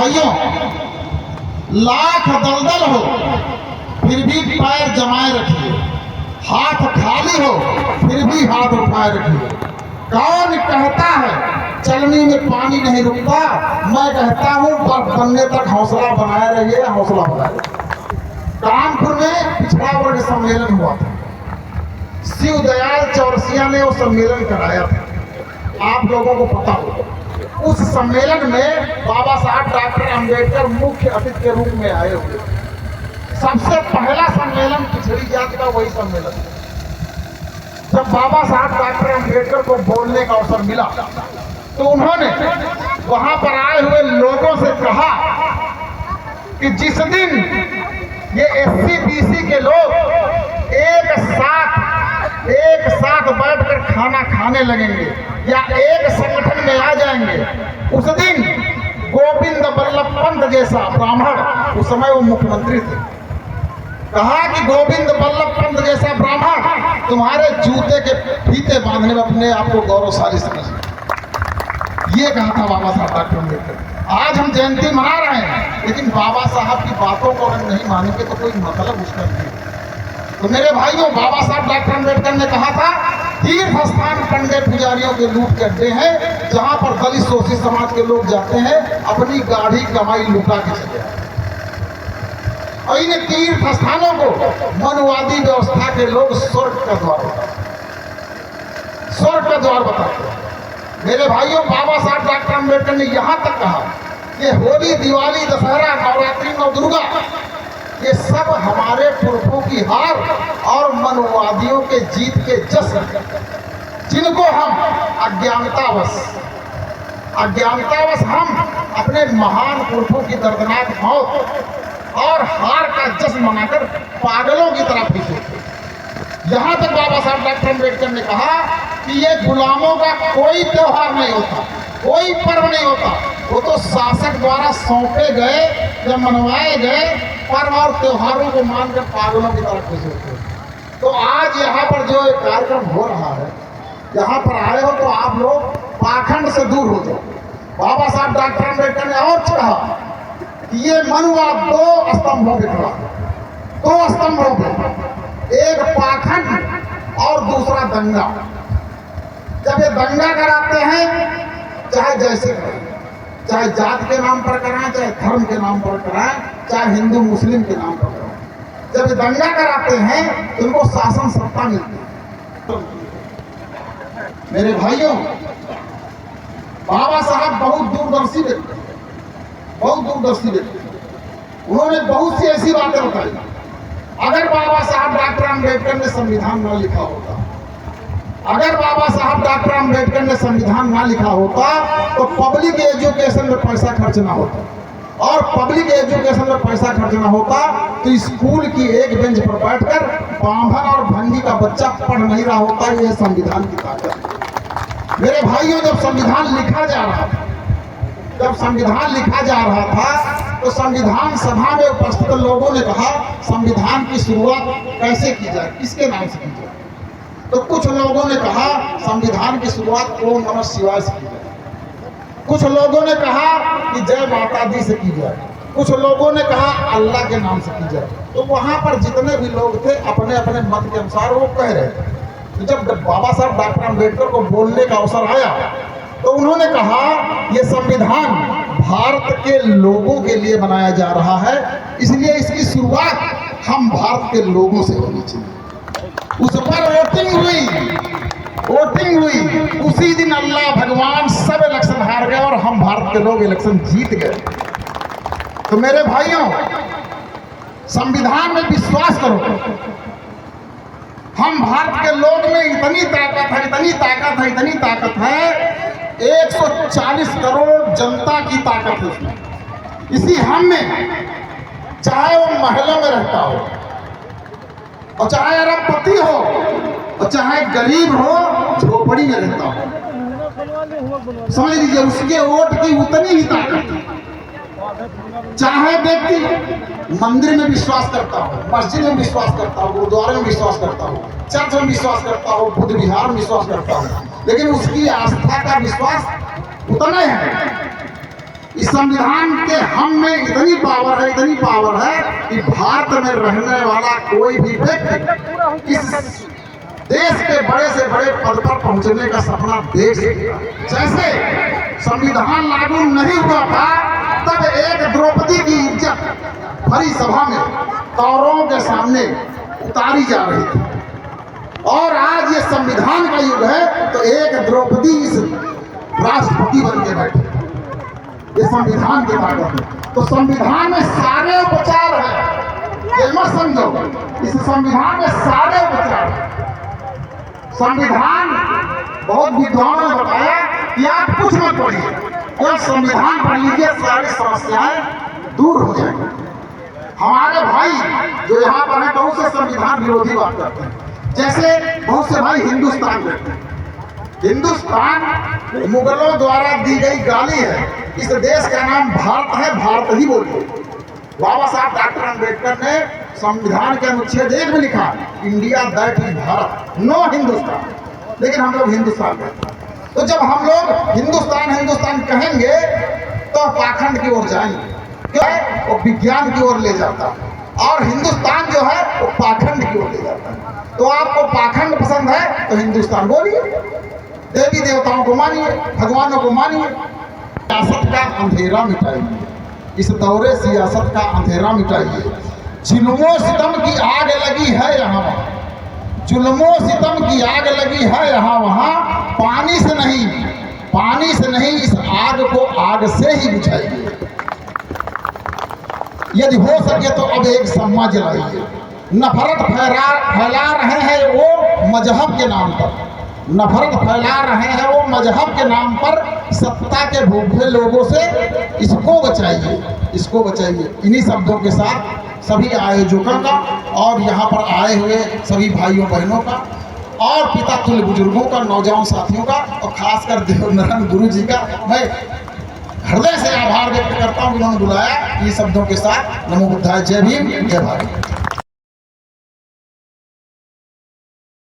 भाइयों, लाख दलदल हो फिर भी पैर जमाए रखिए, हाथ खाली हो फिर भी हाथ उठाए रखिए। कौन कहता है चलनी में पानी नहीं रुकता? मैं कहता हूं बर्फ बनने तक हौसला बनाए रहिए, हौसला बनाए रहिए। कानपुर में पिछड़ा वर्ग सम्मेलन हुआ था, शिव दयाल चौरसिया ने वो सम्मेलन कराया था, आप लोगों को पता हो। उस सम्मेलन में बाबा साहब डॉक्टर अंबेडकर मुख्य अतिथि के रूप में आए हुए। सबसे पहला सम्मेलन पिछड़ी जाति का वही सम्मेलन। जब बाबा साहब डॉक्टर अंबेडकर को बोलने का अवसर मिला तो उन्होंने वहां पर आए हुए लोगों से कहा कि जिस दिन ये एससी बीसी के लोग एक साथ बैठकर खाना खाने लगेंगे या एक संगठन में आ जाएंगे, उस दिन गोविंद बल्लभ पंत जैसा ब्राह्मण, उस समय वो मुख्यमंत्री थे, कहा कि गोविंद बल्लभ पंत जैसा ब्राह्मण तुम्हारे जूते के फीते बांधने में अपने आप को गौरवशाली समझे। ये कहा था बाबा साहब डॉक्टर अम्बेडकर। आज हम जयंती मना रहे हैं, लेकिन बाबा साहब की बातों को अगर नहीं मानेंगे तो कोई मतलब उसका नहीं। तो मेरे भाइयों, बाबा साहब डॉक्टर अम्बेडकर ने कहा था तीर्थ स्थान पंडे पुजारियों के लूट के अड्डे हैं, जहां पर दलित शोषित समाज के लोग जाते हैं अपनी गाढ़ी कमाई लुटा के चले आते। और इन तीर्थ स्थानों को मनवादी व्यवस्था के लोग स्वर्ग का द्वार बताते हैं। मेरे भाइयों, बाबा साहब डॉक्टर अम्बेडकर ने यहां तक कहा कि होली, दिवाली, दशहरा, नवरात्रि, नवदुर्गा, ये सब हमारे पुरखों की हार और मनवादियों के जीत के जश्न, जिनको हम अज्ञानतावश हम अपने महान पुरखों की दर्दनाक मौत और हार का जश्न मनाकर पागलों की तरह पीछे। यहां तक बाबा साहब डॉक्टर अम्बेडकर ने कहा कि ये गुलामों का कोई त्योहार नहीं होता, कोई पर्व नहीं होता, वो तो शासक द्वारा सौंपे गए या मनवाए गए पर्व और त्योहारों को मानकर पागलों की तरह खुश होते हैं। तो आज यहाँ पर जो एक कार्यक्रम हो रहा है, यहाँ पर आए हो तो आप लोग पाखंड से दूर हो जाओ। बाबा साहब डॉक्टर अम्बेडकर ने और कहा कि ये मनुवाद दो स्तंभों पे खड़ा है, दो स्तंभों पे, एक पाखंड और दूसरा दंगा। जब ये दंगा कराते हैं, चाहे जैसे करें, चाहे जात के नाम पर कराएं, चाहे धर्म के नाम पर कराएं, चाहे हिंदू मुस्लिम के नाम पर कराएं, जब ये दंगा कराते हैं तो इनको शासन सत्ता मिलती है। मेरे भाइयों, बाबा साहब बहुत दूरदर्शी व्यक्ति, उन्होंने बहुत सी ऐसी बातें बताई। अगर बाबा साहब डॉक्टर अम्बेडकर ने संविधान न लिखा होता, अगर बाबा साहब डॉक्टर अम्बेडकर ने संविधान ना लिखा होता तो पब्लिक एजुकेशन में पैसा खर्च ना होता, और पब्लिक एजुकेशन में पैसा खर्च ना होता तो स्कूल की एक बेंच पर बैठकर बांभन और भंगी का बच्चा पढ़ नहीं रहा होता। यह संविधान की ताकत। मेरे भाइयों, जब संविधान लिखा जा रहा था तो संविधान सभा में उपस्थित लोगों ने कहा संविधान की शुरुआत कैसे की जाए, किसके नाम से की जाए? तो कुछ लोगों ने कहा संविधान की शुरुआत ओम नमः शिवाय से की जाए, कुछ लोगों ने कहा कि जय माता दी से की जाए, कुछ लोगों ने कहा अल्लाह के नाम से की जाए। तो वहां पर जितने भी लोग थे अपने अपने मत के अनुसार वो कह रहे थे। तो जब बाबा साहब डॉक्टर अम्बेडकर को बोलने का अवसर आया तो उन्होंने कहा यह संविधान भारत के लोगों के लिए बनाया जा रहा है, इसलिए इसकी शुरुआत हम भारत के लोगों से होनी चाहिए। उस पर वोटिंग हुई। उसी दिन अल्लाह भगवान सब इलेक्शन हार गए और हम भारत के लोग इलेक्शन जीत गए। तो मेरे भाइयों, संविधान में विश्वास करो। हम भारत के लोग में इतनी ताकत है 140 करोड़ जनता की ताकत है इसी हम में, चाहे वो महलों में रहता हो और चाहे अरबपति हो और चाहे गरीब हो, झोपड़ी में रहता हो, समझ लीजिए उसके वोट की उतनी ही ताकत है। चाहे व्यक्ति मंदिर में विश्वास करता हो, मस्जिद में विश्वास करता हो, गुरुद्वारे में विश्वास करता हो, चर्च में विश्वास करता हो, बुद्ध विहार में विश्वास करता हो, लेकिन उसकी आस्था का विश्वास उतना है। इस संविधान के हम में इतनी पावर है कि भारत में रहने वाला कोई भी व्यक्ति इस देश के बड़े से बड़े पद पर पहुंचने का सपना देख सकता है। जैसे संविधान लागू नहीं हुआ था तब एक द्रौपदी की इज्जत भरी सभा में कौरवों के सामने उतारी जा रही थी, और आज ये संविधान का युग है तो एक द्रौपदी इस राष्ट्रपति बन के बैठे, ये संविधान के ताकत है। तो संविधान में सारे उपचार है, ये मत समझो, इस संविधान में सारे उपचार है। संविधान बहुत विद्वानों ने बताया कि आप कुछ मत पढ़िए, केवल संविधान पढ़ लीजिए, सारी समस्याएं दूर हो जाएंगी। हमारे भाई जो यहाँ पर है बहुत से संविधान विरोधी बात करते हैं, जैसे बहुत से भाई हिंदुस्तान कहते हैं। हिंदुस्तान मुगलों द्वारा दी गई गाली है, इस देश का नाम भारत है, भारत ही बोलिए। बाबा साहब डॉक्टर अम्बेडकर ने संविधान के अनुच्छेद 1 में लिखा India that is Bharat, no Hindustan, लेकिन हम लोग हिंदुस्तान कहते हैं। तो जब हम लोग हिंदुस्तान कहेंगे तो पाखंड की ओर जाएंगे, क्यों? वो विज्ञान की ओर ले जाता है, और हिंदुस्तान जो है वो पाखंड की ओर ले जाता है। तो आपको पाखंड पसंद है तो हिंदुस्तान बोलिए, देवी देवताओं को मानिए, भगवानों को मानिए। सियासत का अंधेरा मिटाइए, इस दौरे सियासत का अंधेरा मिटाइए। जुल्मों सितम की आग लगी है यहाँ वहाँ, जुल्मों सितम की आग लगी है यहाँ वहाँ, पानी से नहीं इस आग को आग से ही बुझाइए। यदि हो सके तो अब एक सम्मा जलाइए। नफरत फैला रहे हैं वो मजहब के नाम पर, नफरत फैला रहे हैं वो मजहब के नाम पर, सत्ता के भूखे लोगों से इसको बचाइए। इन्हीं शब्दों के साथ सभी आयोजकों का और यहाँ पर आए हुए सभी भाइयों बहनों का और पिता तुल्य बुजुर्गों का, नौजवान साथियों का और खासकर देवनारायण गुरु जी का मैं हृदय से आभार व्यक्त करता हूँ, उन्होंने बुलाया। ये शब्दों के साथ नमो बुद्धाय, जय भीम, जय भारत।